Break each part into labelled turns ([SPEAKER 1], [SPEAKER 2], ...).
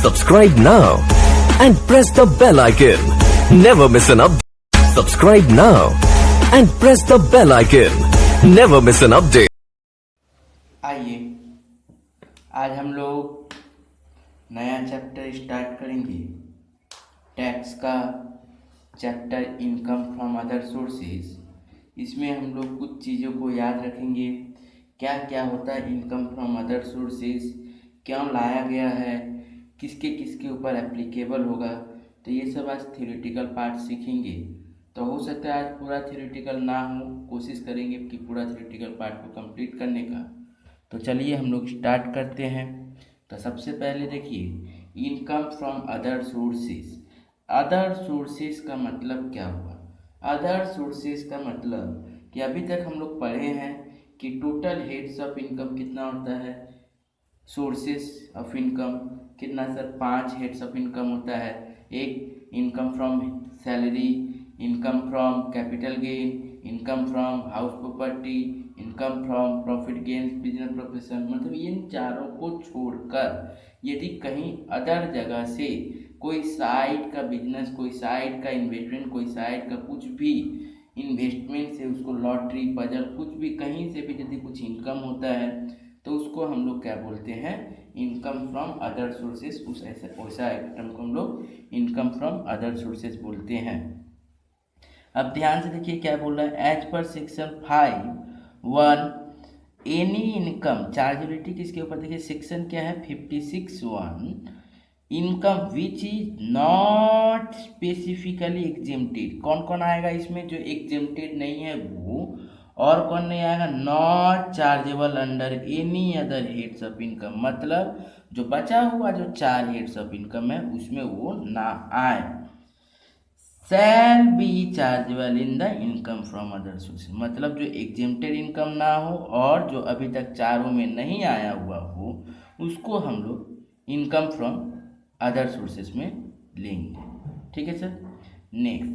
[SPEAKER 1] Subscribe now and press the bell icon. Never miss an update. Subscribe now and press the bell icon. Never miss an update.
[SPEAKER 2] आइए आज हम लोग नया chapter start करेंगे tax का chapter income from other sources. इसमें हम लोग कुछ चीज़ों को याद रखेंगे, क्या क्या होता है इनकम फ्रॉम अदर सोर्सेज, क्यों लाया गया है, किसके किसके ऊपर एप्लीकेबल होगा। तो ये सब आज थ्योरेटिकल पार्ट सीखेंगे। तो हो सकता है आज पूरा थ्योरेटिकल ना हो, कोशिश करेंगे कि पूरा थ्योरेटिकल पार्ट को कंप्लीट करने का। तो चलिए हम लोग स्टार्ट करते हैं। तो सबसे पहले देखिए income from other sources. Other sources का मतलब क्या हुआ? अदर सोर्सेज का मतलब कि अभी तक हम लोग पढ़े हैं कि टोटल हेड्स ऑफ इनकम कितना होता है, सोर्सेज ऑफ इनकम कितना सर, 5 हेड्स ऑफ इनकम होता है। एक income from salary, income from capital gain, income from house property, income from profit gain business profession. मतलब इन चारों को छोड़कर यदि कहीं अदर जगह से कोई साइड का बिजनेस, कोई साइड का इन्वेस्टमेंट, कोई साइड का कुछ भी इन्वेस्टमेंट से उसको लॉटरी पजल कुछ भी कहीं से भी यदि कुछ इनकम होता है तो उसको हम लोग क्या बोलते हैं, इनकम फ्रॉम अदर सोर्सेज। उस ऐसा आइटम को हम लोग इनकम फ्रॉम अदर सोर्सेज बोलते हैं। अब ध्यान से देखिए क्या बोल रहा है, as per section 5(1) any income, chargeability किसके ऊपर, देखिए सेक्शन क्या है 56(1) income which is not specifically exempted. कौन कौन आएगा इसमें, जो एग्जेम्प्टेड नहीं है वो, और कौन नहीं आएगा, not chargeable under any other heads of income. मतलब जो बचा हुआ जो 4 हेड्स ऑफ इनकम है उसमें वो ना आए। Shall be chargeable in the income from other sources, मतलब जो एग्जेम्प्टेड इनकम ना हो और जो अभी तक चारों में नहीं आया हुआ हो उसको हम लोग इनकम फ्रॉम अदर सोर्सेज में लेंगे। ठीक है सर। नेक्स्ट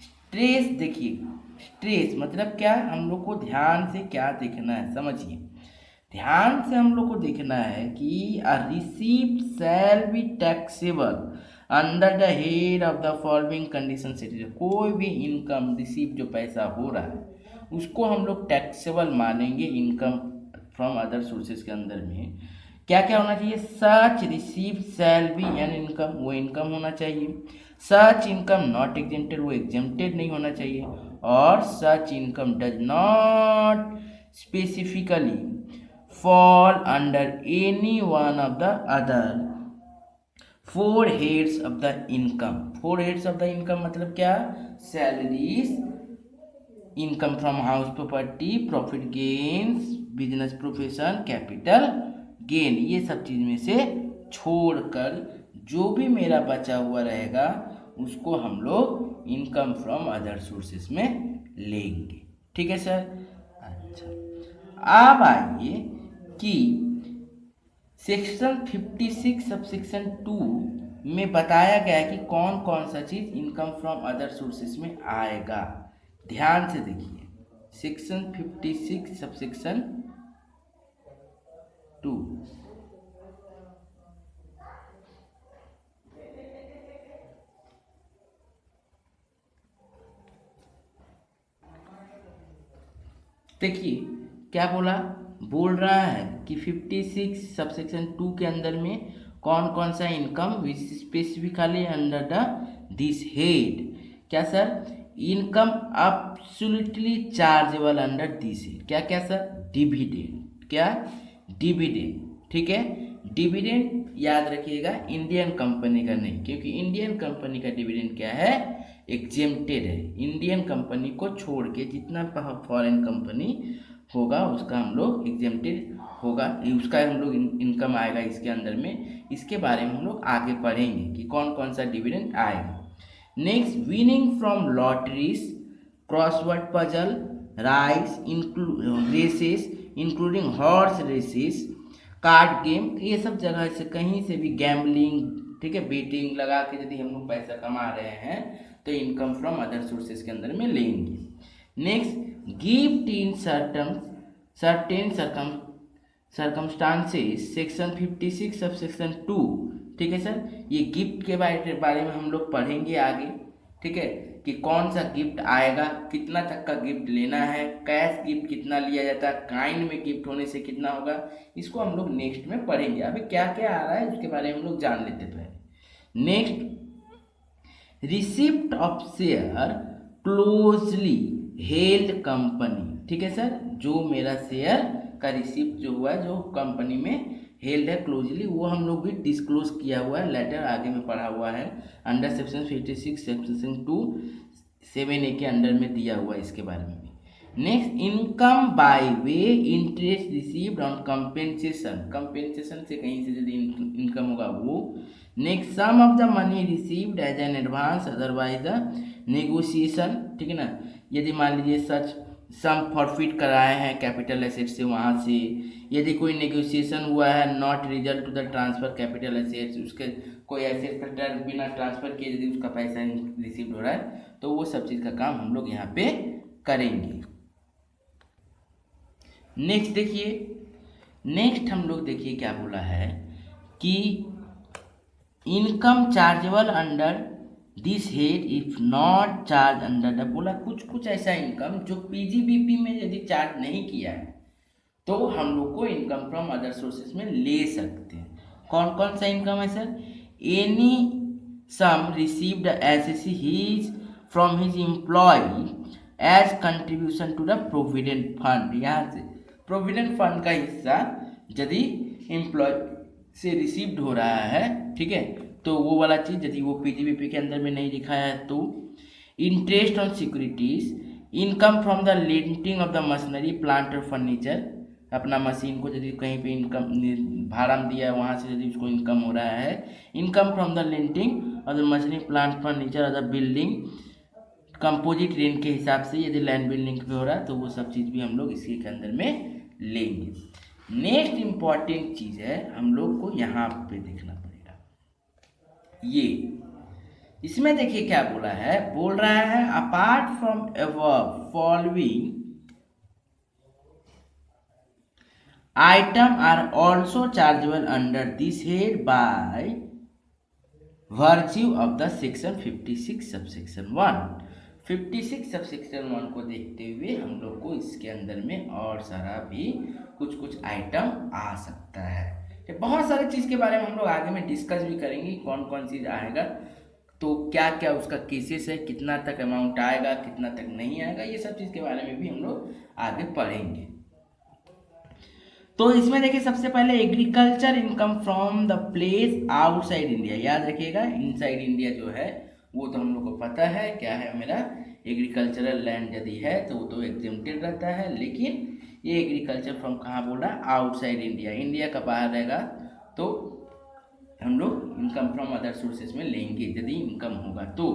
[SPEAKER 2] स्ट्रेस, देखिए स्ट्रेस मतलब क्या, हम लोग को ध्यान से क्या देखना है, समझिए ध्यान से हम लोग को देखना है कि a receipt shall be taxable under the head of the following condition stated. कोई भी इनकम रिसीप्ट जो पैसा हो रहा है उसको हम लोग टैक्सेबल मानेंगे इनकम फ्रॉम अदर सोर्सेज के अंदर में। क्या क्या होना चाहिए, such receipt shall be an income, वो इनकम होना चाहिए। सच इनकम नॉट एग्जेम्प्टेड, वो एग्जेम्प्टेड नहीं होना चाहिए। और such income does not specifically fall under any one of the other 4 heads of the income. 4 heads of the income मतलब क्या, salaries, income from house property, profit gains, business profession, capital gain, ये सब चीज में से छोड़कर जो भी मेरा बचा हुआ रहेगा उसको हम लोग इनकम फ्रॉम अदर सोर्सेस में लेंगे। ठीक है सर। अच्छा अब आइए कि सेक्शन 56 सब सेक्शन 2 में बताया गया है कि कौन कौन सा चीज इनकम फ्रॉम अदर सोर्सेस में आएगा। ध्यान से देखिए सेक्शन 56 सब सेक्शन 2, देखिए क्या बोल रहा है कि 56 सबसेक्शन 2 के अंदर में कौन कौन सा income which specifically under the this head, क्या sir, income absolutely chargeable under this head. क्या क्या सर, डिविडेंड, क्या डिविडेंड, ठीक है। डिविडेंड याद रखिएगा इंडियन कंपनी का नहीं, क्योंकि इंडियन कंपनी का डिविडेंड क्या है, एग्जेम्प्टेड है। इंडियन कंपनी को छोड़ के जितना फॉरेन कंपनी होगा उसका हम लोग एग्जेम्प्टेड होगा, उसका हम लोग इनकम आएगा इसके अंदर में। इसके बारे में हम लोग आगे पढ़ेंगे कि कौन कौन सा डिविडेंड आएगा। Next winning from lotteries, crossword puzzle, rice, races including horse races, card game, ये सब जगह से कहीं से भी गैम्बलिंग, ठीक है, बेटिंग लगा के यदि हम लोग पैसा कमा रहे हैं तो इनकम फ्रॉम अदर सोर्सेज के अंदर में लेंगे। Next gift in certain circumstances, section 56 subsection 2 ठीक है सर। ये गिफ्ट के बारे में हम लोग पढ़ेंगे आगे, ठीक है, कि कौन सा गिफ्ट आएगा, कितना तक का गिफ्ट लेना है, कैश गिफ्ट कितना लिया जाता है, काइंड में गिफ्ट होने से कितना होगा, इसको हम लोग नेक्स्ट में पढ़ेंगे। अभी क्या क्या आ रहा है उसके बारे में हम लोग जान लेते पहले। Next, receipt of share closely held company, ठीक है सर, जो मेरा शेयर का रिसिप्ट जो हुआ है जो कंपनी में हेल्ड है क्लोजली, वो हम लोग भी डिस्क्लोज किया हुआ है, लेटर आगे में पढ़ा हुआ है अंडर सेक्शन 56 सेक्शन 2 7A के अंडर में दिया हुआ है इसके बारे में भी। Next, income by way interest received on compensation, compensation से कहीं से यदि इनकम होगा वो। Next, sum of the money received as an advance otherwise the negotiation, ठीक है ना, यदि मान लीजिए सच सम फॉरफिट कराए हैं कैपिटल एसेट से, वहाँ से यदि कोई नेगोशिएशन हुआ है not result to the transfer capital assets, उसके कोई एसेट का बिना ट्रांसफर किए यदि उसका पैसा रिसीव हो रहा है तो वो सब चीज़ का काम हम लोग यहाँ पे करेंगे। नेक्स्ट देखिए, नेक्स्ट हम लोग देखिए क्या बोला है कि income chargeable under this head if not charge under the, बोला कुछ ऐसा इनकम जो पीजीबीपी में यदि चार्ज नहीं किया है तो हम लोग को इनकम फ्रॉम अदर सोर्सेज में ले सकते हैं। कौन कौन सा इनकम है sir? Any sum received as he's from his employ as contribution to the provident fund, यहाँ से प्रोविडेंट फंड का हिस्सा यदि एम्प्लॉय से रिसीव्ड हो रहा है, ठीक है, तो वो वाला चीज़ यदि वो पीजीबीपी के अंदर में नहीं लिखा है तो। Interest on securities, income from the letting of the machinery plant और फर्नीचर, अपना मशीन को यदि कहीं पे इनकम भाड़ा में दिया है वहाँ से यदि उसको इनकम हो रहा है। Income from the letting of the machinery plant furniture और द बिल्डिंग कंपोजिट रेंट के हिसाब से यदि लैंड बिल्डिंग पे हो रहा है तो वो सब चीज़ भी हम लोग इसी के अंदर में लेंगे। नेक्स्ट इम्पॉर्टेंट चीज़ है हम लोग को यहाँ पे देखना पड़ेगा, ये इसमें देखिए क्या बोला है, बोल रहा है apart from above following item are also chargeable under this head by virtue of the section 56 subsection 1। 56 subsection 1 को देखते हुए हम लोग को इसके अंदर में और सारा भी कुछ आइटम आ सकता है। तो बहुत सारी चीज़ के बारे में हम लोग आगे में डिस्कस भी करेंगे, कौन कौन चीज़ आएगा, तो क्या क्या उसका केसेस है, कितना तक अमाउंट आएगा, कितना तक नहीं आएगा, ये सब चीज़ के बारे में भी हम लोग आगे पढ़ेंगे। तो इसमें देखिए सबसे पहले agriculture income from the place outside India, याद रखिएगा इनसाइड इंडिया जो है वो तो हम लोग को पता है क्या है, मेरा एग्रीकल्चरल लैंड यदि है तो वो तो एग्जेम्प्टेड रहता है, लेकिन ये एग्रीकल्चर फ्रॉम कहाँ बोला, आउटसाइड इंडिया, इंडिया का बाहर रहेगा तो हम लोग इनकम फ्रॉम अदर सोर्सेज में लेंगे यदि इनकम होगा तो।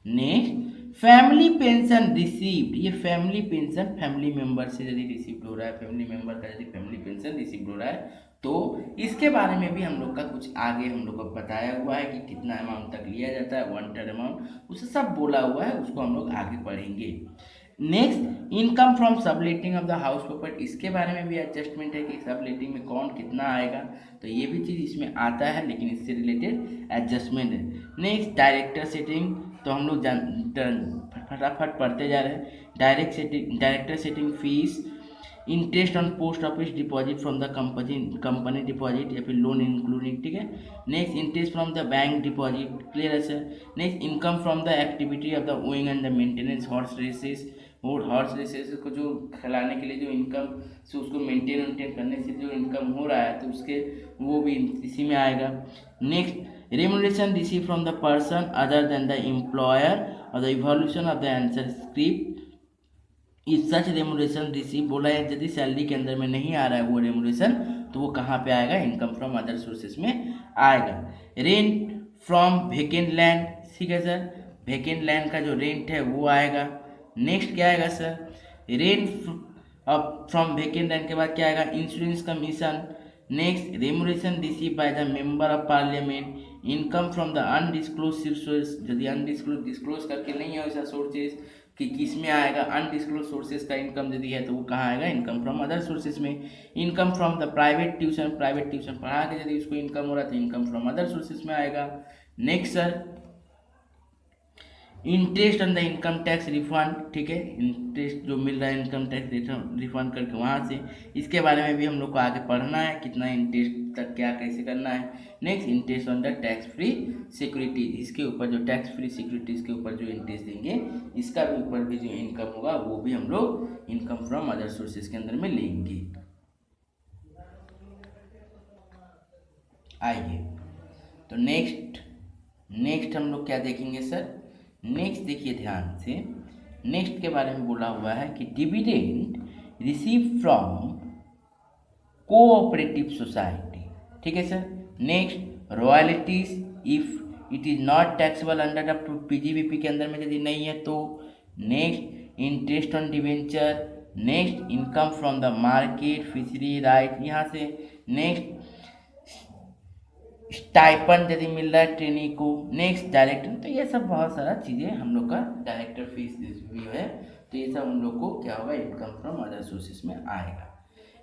[SPEAKER 2] नेक्स्ट, फैमिली पेंशन रिसीव्ड, ये फैमिली पेंशन फैमिली मेंबर से यदि रिसीव्ड हो रहा है, फैमिली मेंबर का यदि फैमिली पेंशन रिसीव्ड हो रहा है तो इसके बारे में भी हम लोग का कुछ आगे हम लोग को बताया हुआ है कि कितना अमाउंट तक लिया जाता है, वन टाइम अमाउंट, उसे सब बोला हुआ है, उसको हम लोग आगे पढ़ेंगे। Next, income from subletting of the house property, इसके बारे में भी एडजस्टमेंट है कि सबलेटिंग में कौन कितना आएगा, तो ये भी चीज़ इसमें आता है लेकिन इससे रिलेटेड एडजस्टमेंट है। नेक्स्ट, डायरेक्टर सेटिंग, तो हम लोग फटाफट पढ़ते जा रहे हैं। Director setting fees, interest on post office deposit from the company deposit या फिर लोन इंक्लूडिंग, ठीक है। Next, interest from the bank deposit, clear है sir. Next, income from the activity of the owing and the maintenance horse races, और horse races को जो खिलाने के लिए जो इनकम से उसको मेंटेन करने से जो इनकम हो रहा है तो उसके वो भी इसी में आएगा। Next, remuneration received from the person other than the employer or the evaluation of the answer script if such remuneration received, बोला है यदि सैलरी के अंदर में नहीं आ रहा है वो रेमुनेशन तो वो कहाँ पे आएगा, इनकम फ्रॉम अदर सोर्सेज में आएगा। रेंट फ्रॉम वेकेंट लैंड, ठीक है सर, वेकेंट लैंड का जो रेंट है वो आएगा। नेक्स्ट क्या आएगा sir, rent from vacant land के बाद क्या आएगा, insurance commission. Next, remuneration receive by the member of parliament, income from the undisclosed source, यदि अनडिस्क्लोज डिस्क्लोज करके नहीं है वैसा सोर्सेज, कि किस में आएगा। अनडिस्क्लोज सोर्सेज का इनकम यदि है तो वो कहाँ आएगा, इनकम फ्रॉम अदर सोर्सेज में। Income from the private tuition पढ़ा के यदि उसको इनकम हो रहा है तो इनकम फ्रॉम अदर सोर्सेज में आएगा। Next sir, interest on the income tax refund, ठीक है, इंटरेस्ट जो मिल रहा है इनकम टैक्स रिफंड करके वहाँ से, इसके बारे में भी हम लोग को आगे पढ़ना है, कितना इंटरेस्ट तक क्या कैसे करना है। Next, interest on the tax free security, इसके ऊपर जो टैक्स फ्री सिक्योरिटीज के ऊपर जो इंटरेस्ट देंगे, इसका भी ऊपर भी जो इनकम होगा वो भी हम लोग इनकम फ्रॉम अदर सोर्सेज के अंदर में लेंगे। आइए तो नेक्स्ट हम लोग क्या देखेंगे सर, नेक्स्ट देखिए ध्यान से, नेक्स्ट के बारे में बोला हुआ है कि dividend receive from cooperative society, ठीक है sir. Next, royalties if it is not taxable under the PGBP के अंदर में यदि नहीं है तो। Next, interest on debenture. Next, income from the market, fishery right यहाँ से। नेक्स्ट, स्टाइपेंड यदि मिल रहा है ट्रेनी को। नेक्स्ट, डायरेक्टर, तो ये सब बहुत सारा चीज़ें हम लोग का डायरेक्टर फीस भी है, तो ये सब हम लोग को क्या होगा, इनकम फ्रॉम अदर सोर्सेस में आएगा।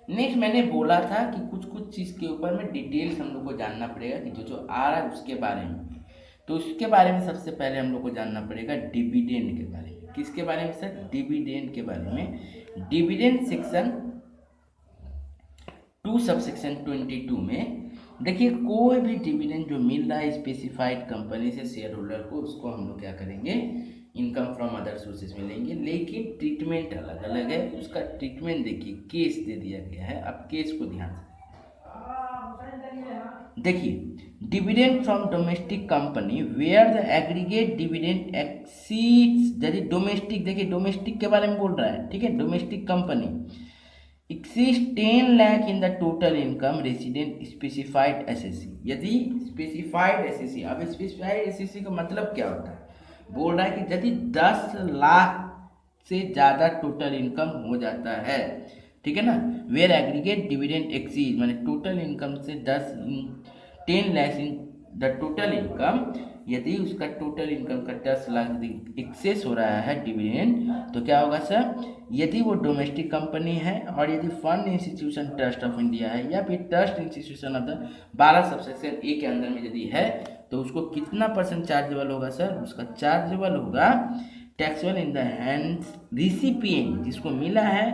[SPEAKER 2] नेक्स्ट, मैंने बोला था कि कुछ चीज़ के ऊपर में डिटेल्स हम लोग को जानना पड़ेगा कि जो आ रहा है उसके बारे में। तो उसके बारे में सबसे पहले हम लोग को जानना पड़ेगा डिविडेंड के बारे में। किसके बारे में सर, डिविडेंड के बारे में। डिविडेंड सेक्शन 2 सबसेक्शन 22 में देखिए, कोई भी डिविडेंड जो मिल रहा है स्पेसिफाइड कंपनी से शेयर होल्डर को, उसको हम लोग क्या करेंगे, इनकम फ्रॉम अदर सोर्सेज में लेंगे, लेकिन ट्रीटमेंट अलग अलग है। उसका ट्रीटमेंट देखिए, केस दे दिया गया है। अब केस को ध्यान से देखिए, dividend from domestic company where the aggregate dividend exceeds, यदि डोमेस्टिक, देखिए डोमेस्टिक के बारे में बोल रहा है, ठीक है, domestic company exceeds 10 lakh in the total income resident specified SSC, यदि स्पेसिफाइड एसएससी, अब स्पेसिफाइड एसएससी का मतलब क्या होता है, बोल रहा है कि यदि 10 लाख से ज़्यादा टोटल इनकम हो जाता है, ठीक है ना, वेयर एग्रीगेट डिविडेंड एक्सीड, माने टोटल इनकम से 10 lakh in the total income, यदि उसका टोटल इनकम का 10 लाख एक्सेस हो रहा है डिविडेंड, तो क्या होगा सर, यदि वो डोमेस्टिक कंपनी है और यदि fund institution trust of India है या फिर trust institution of the 12 subsection A के अंदर में यदि है, तो उसको कितना परसेंट चार्जेबल होगा सर, उसका चार्जेबल होगा taxable in the hands recipient, जिसको मिला है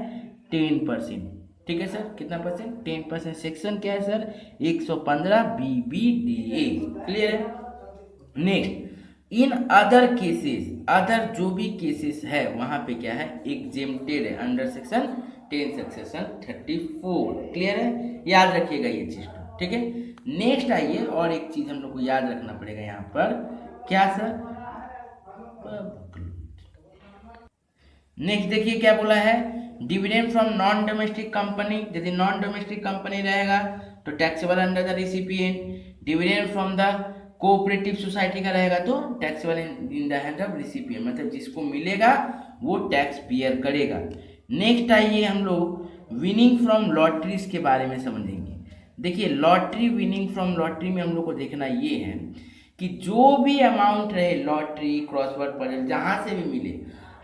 [SPEAKER 2] 10%, ठीक है सर, कितना परसेंट, 10%। सेक्शन क्या है सर, 115 BBDA, क्लियर है। Next, in other cases, other जो भी केसेस है वहां पे क्या है, एग्जेम्प्टेड है अंडर सेक्शन 10 सेक्शन 34, क्लियर है, याद रखिएगा ये चीज, ठीक है। नेक्स्ट आइए, और एक चीज हम लोग को याद रखना पड़ेगा यहाँ पर, क्या सर, नेक्स्ट देखिए क्या बोला है, dividend from non domestic company, यदि नॉन डोमेस्टिक कंपनी रहेगा तो taxable under the recipient. Dividend from the cooperative society का रहेगा तो taxable in the hand of recipient, मतलब जिसको मिलेगा वो टैक्स बियर करेगा। नेक्स्ट आइए हम लोग विनिंग फ्रॉम लॉटरीज के बारे में समझेंगे। देखिए, लॉटरी, विनिंग फ्रॉम लॉटरी में हम लोग को देखना ये है कि जो भी अमाउंट रहे, लॉटरी, क्रॉसवर्ड पजल, जहां से भी मिले,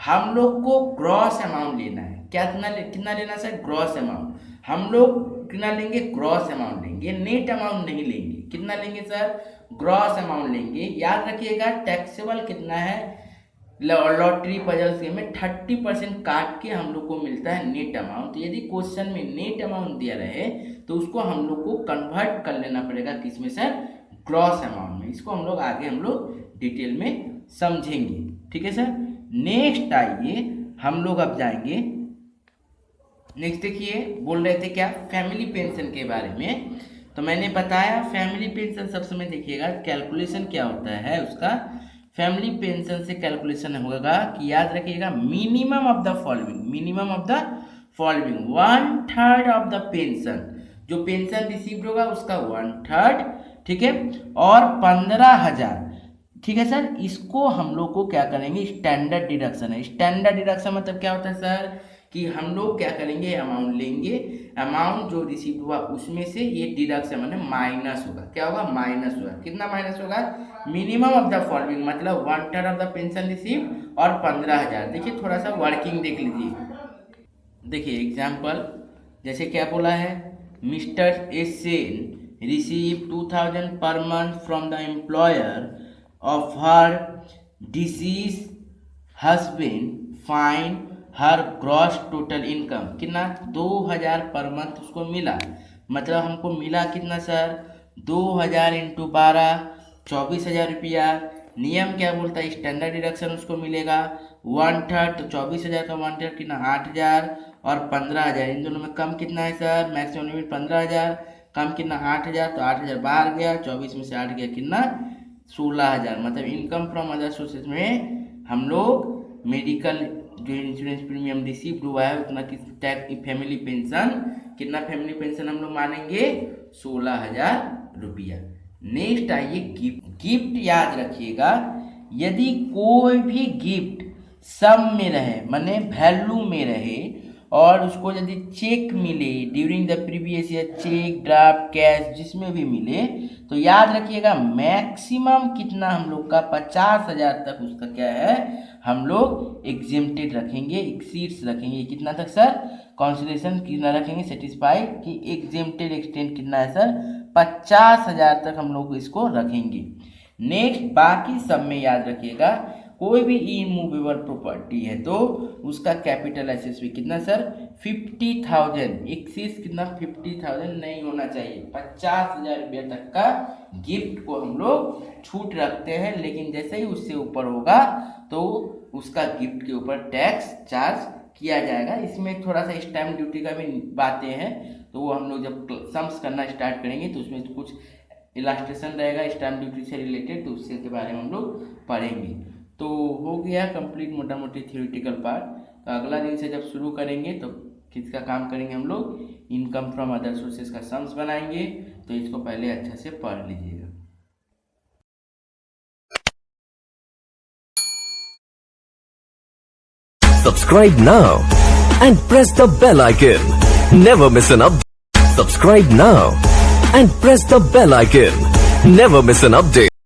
[SPEAKER 2] हम लोग को ग्रॉस अमाउंट लेना है। कितना लेना सर, ग्रॉस अमाउंट। हम लोग कितना लेंगे, ग्रॉस अमाउंट लेंगे, नेट अमाउंट नहीं लेंगे। कितना लेंगे सर, ग्रॉस अमाउंट लेंगे। याद रखिएगा टैक्सेबल कितना है, लॉटरी पजल्स में 30% काट के हम लोग को मिलता है नेट अमाउंट। तो यदि क्वेश्चन में नेट अमाउंट दिया रहे तो उसको हम लोग को कन्वर्ट कर लेना पड़ेगा किसमें सर, ग्रॉस अमाउंट में। इसको हम लोग आगे डिटेल में समझेंगे, ठीक है सर। नेक्स्ट आइए हम लोग अब जाएंगे, नेक्स्ट देखिए बोल रहे थे क्या, फैमिली पेंशन के बारे में। तो मैंने बताया फैमिली पेंशन सब समय देखिएगा कैलकुलेशन क्या होता है उसका। फैमिली पेंशन से कैलकुलेशन होगा कि याद रखिएगा minimum of the following, minimum of the following 1/3 of the pension, जो पेंशन रिसीव्ड होगा उसका 1/3, ठीक है, और 15,000, ठीक है सर। इसको हम लोग को क्या करेंगे, स्टैंडर्ड डिडक्शन है। स्टैंडर्ड डिडक्शन मतलब क्या होता है सर, कि हम लोग क्या करेंगे, अमाउंट लेंगे, अमाउंट जो रिसीव हुआ उसमें से ये डिडक्शन माने माइनस होगा। क्या होगा, माइनस होगा। कितना माइनस होगा, मिनिमम ऑफ द फॉलोइंग, मतलब 1/3 ऑफ द पेंशन रिसीव और 15,000। देखिए थोड़ा सा वर्किंग देख लीजिए। देखिए एग्जाम्पल, जैसे क्या बोला है, mister एसेन receive 2,000 per month from the employer of her deceased husband, find her gross total income। कितना, 2,000 पर मंथ उसको मिला, मतलब हमको मिला कितना सर, 2,000 इंटू 12, 24,000 रुपया। नियम क्या बोलता है, स्टैंडर्ड डिडक्शन उसको मिलेगा 1/3, तो 24,000 का 1/3 कितना, 8,000 और 15,000, इन दोनों में कम कितना है सर, मैक्सिमम लिमिट 15,000, कम कितना 8,000, तो 8,000 बाहर गया, 24 में से 8 गया कितना, 16,000। मतलब इनकम फ्रॉम अदर सोर्सेज में हम लोग मेडिकल जो इंश्योरेंस प्रीमियम रिसीव्ड हुआ है उतना किस टैक्स, फैमिली पेंशन, कितना फैमिली पेंशन हम लोग मानेंगे, 16,000 रुपया। नेक्स्ट आइए गिफ्ट। गिफ्ट याद रखिएगा, यदि कोई भी गिफ्ट सम में रहे माने वैल्यू में रहे और उसको यदि चेक मिले during the previous year, cheque, draft, cash जिसमें भी मिले, तो याद रखिएगा मैक्सिमम कितना हम लोग का 50,000 तक उसका क्या है, हम लोग एग्जेम्प्टेड रखेंगे, एक्सीड्स रखेंगे। कितना तक सर, कंसिडरेशन कितना रखेंगे, सेटिस्फाइड कि एग्जेम्प्टेड एक्सटेंड कितना है सर, 50,000 तक हम लोग इसको रखेंगे। नेक्स्ट, बाकी सब में याद रखिएगा कोई भी इमूवेबल प्रॉपर्टी है तो उसका कैपिटल एसेट्स भी कितना सर, 50,000, एक्सीस कितना 50,000 नहीं होना चाहिए। 50,000 रुपये तक का गिफ्ट को हम लोग छूट रखते हैं, लेकिन जैसे ही उससे ऊपर होगा तो उसका गिफ्ट के ऊपर टैक्स चार्ज किया जाएगा। इसमें थोड़ा सा स्टैम्प ड्यूटी का भी बातें हैं, तो वो हम लोग जब सम्स करना स्टार्ट करेंगे तो उसमें कुछ इलास्ट्रेशन रहेगा स्टैम्प ड्यूटी से रिलेटेड, तो उसके बारे में हम लोग पढ़ेंगे। तो हो गया कंप्लीट मोटा मोटी थ्योरेटिकल पार्ट। तो अगला दिन से जब शुरू करेंगे तो किसका काम करेंगे हम लोग, इनकम फ्रॉम अदर सोर्सेज का सम्स बनाएंगे। तो इसको पहले अच्छा से पढ़ लीजिएगा।
[SPEAKER 1] Subscribe now and press the bell icon. Never miss an update. Subscribe now and press the bell icon. Never miss an update.